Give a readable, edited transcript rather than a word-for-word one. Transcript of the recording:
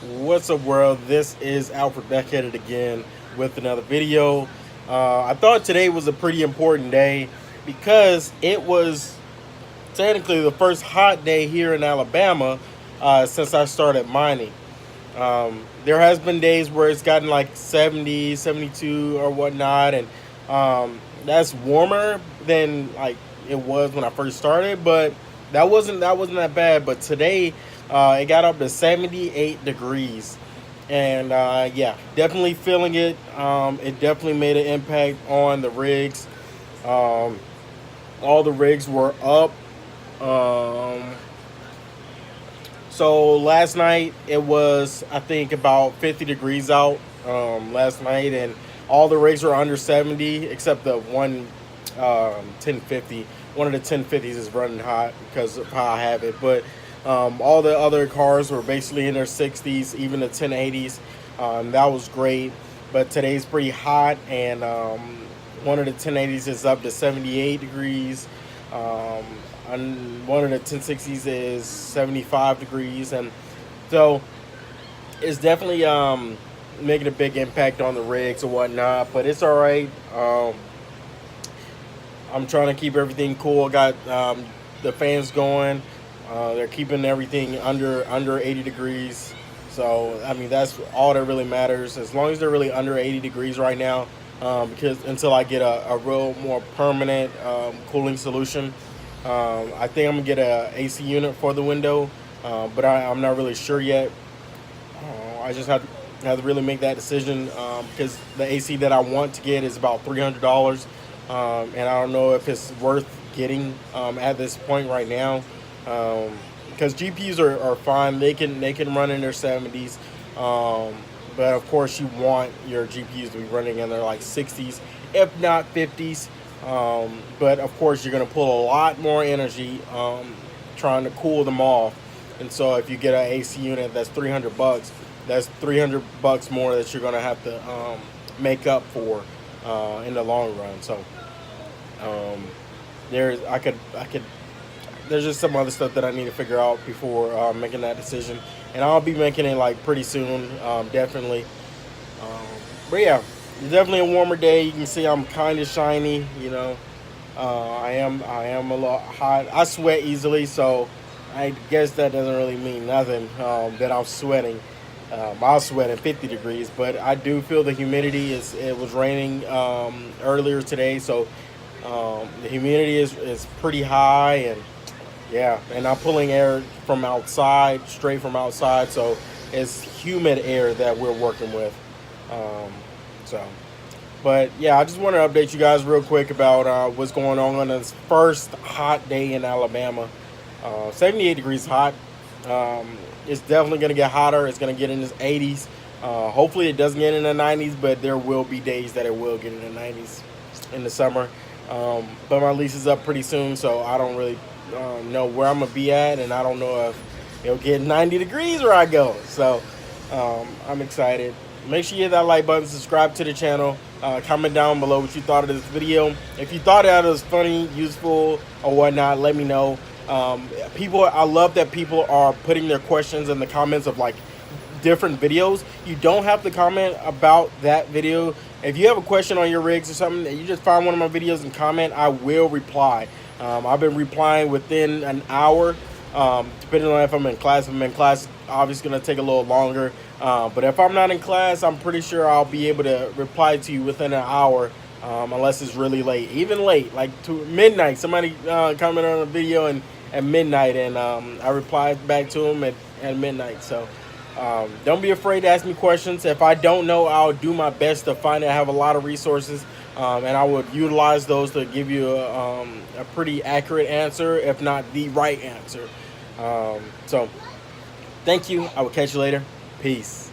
What's up, world? This is Alfred back at it again with another video. I thought today was a pretty important day because it was technically the first hot day here in Alabama since I started mining. There has been days where it's gotten like 70, 72 or whatnot, and that's warmer than like it was when I first started, but that wasn't that bad. But today it got up to 78 degrees, and yeah, definitely feeling it. It definitely made an impact on the rigs. All the rigs were up. So last night it was, I think, about 50 degrees out last night, and all the rigs were under 70 except the one 1050. One of the 1050s is running hot because of how I have it, but all the other cars were basically in their 60s, even the 1080s. That was great, but today's pretty hot, and one of the 1080s is up to 78 degrees. And one of the 1060s is 75 degrees, and so it's definitely making a big impact on the rigs and whatnot, but it's all right. I'm trying to keep everything cool. I got the fans going. They're keeping everything under 80 degrees. So I mean, that's all that really matters. As long as they're really under 80 degrees right now, because until I get a real more permanent cooling solution. I think I'm gonna get a AC unit for the window, but I'm not really sure yet. I just have to really make that decision because the AC that I want to get is about $300, and I don't know if it's worth getting at this point right now, because GPUs are fine. They can run in their 70s, but of course you want your GPUs to be running in their like 60s, if not 50s. But of course you're going to pull a lot more energy trying to cool them off, and so if you get an AC unit that's $300, that's $300 more that you're going to have to make up for in the long run. So there's just some other stuff that I need to figure out before making that decision, and I'll be making it like pretty soon, definitely. But yeah, it's definitely a warmer day. You can see I'm kind of shiny, you know. I am a lot hot. I sweat easily, so I guess that doesn't really mean nothing that I'm sweating. I'll sweat at 50 degrees, but I do feel the humidity. It was raining earlier today, so the humidity is pretty high, and yeah, and I'm pulling air from outside, straight from outside, so it's humid air that we're working with. But yeah, I just want to update you guys real quick about what's going on this first hot day in Alabama. 78 degrees hot. It's definitely going to get hotter. It's going to get in the 80s. Hopefully it doesn't get in the 90s, but there will be days that it will get in the 90s in the summer. But my lease is up pretty soon, so I don't really know where I'm going to be at, and I don't know if it'll get 90 degrees where I go. So I'm excited. Make sure you hit that like button, subscribe to the channel, comment down below what you thought of this video. If you thought it was funny, useful, or whatnot, let me know. I love that people are putting their questions in the comments of like different videos. You don't have to comment about that video. If you have a question on your rigs or something, and you just find one of my videos and comment, I will reply. I've been replying within an hour. Depending on if I'm in class. If I'm in class, obviously going to take a little longer. But if I'm not in class, I'm pretty sure I'll be able to reply to you within an hour, unless it's really late. Even late, like to midnight. Somebody commented on a video at midnight, and I replied back to them at midnight. So don't be afraid to ask me questions. If I don't know, I'll do my best to find it. I have a lot of resources, and I would utilize those to give you a pretty accurate answer, if not the right answer. So thank you. I will catch you later. Peace.